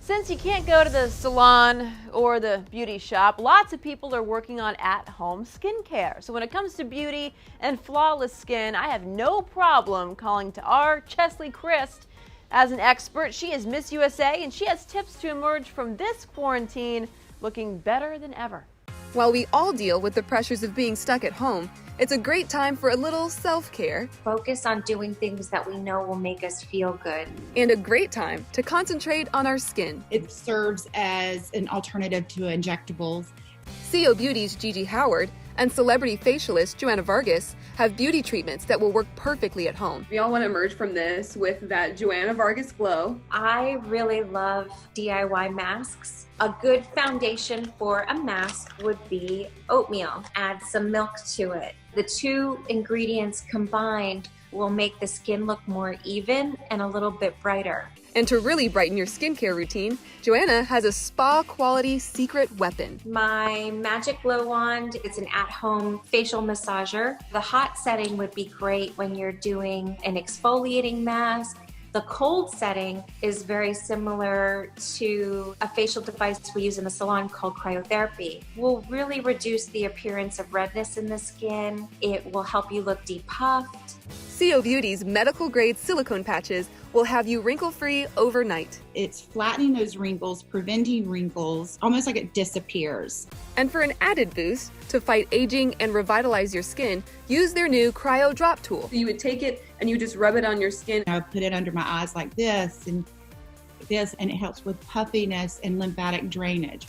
Since you can't go to the salon or the beauty shop, lots of people are working on at-home skincare. So when it comes to beauty and flawless skin, I have no problem calling to our Chesley Christ as an expert. She is Miss USA and she has tips to emerge from this quarantine looking better than ever. While we all deal with the pressures of being stuck at home, it's a great time for a little self-care. Focus on doing things that we know will make us feel good. And a great time to concentrate on our skin. It serves as an alternative to injectables. CO Beauty's Gigi Howard and celebrity facialist Joanna Vargas have beauty treatments that will work perfectly at home. We all want to emerge from this with that Joanna Vargas glow. I really love DIY masks. A good foundation for a mask would be oatmeal. Add some milk to it. The two ingredients combined will make the skin look more even and a little bit brighter. And to really brighten your skincare routine, Joanna has a spa-quality secret weapon. My Magic Glow Wand, it's an at-home facial massager. The hot setting would be great when you're doing an exfoliating mask. The cold setting is very similar to a facial device we use in the salon called Cryotherapy. Will really reduce the appearance of redness in the skin. It will help you look depuffed. CO Beauty's medical-grade silicone patches will have you wrinkle-free overnight. It's flattening those wrinkles, preventing wrinkles, almost like it disappears. And for an added boost to fight aging and revitalize your skin, use their new Cryo Drop Tool. You would take it and you just rub it on your skin. I would put it under my eyes like this, and it helps with puffiness and lymphatic drainage.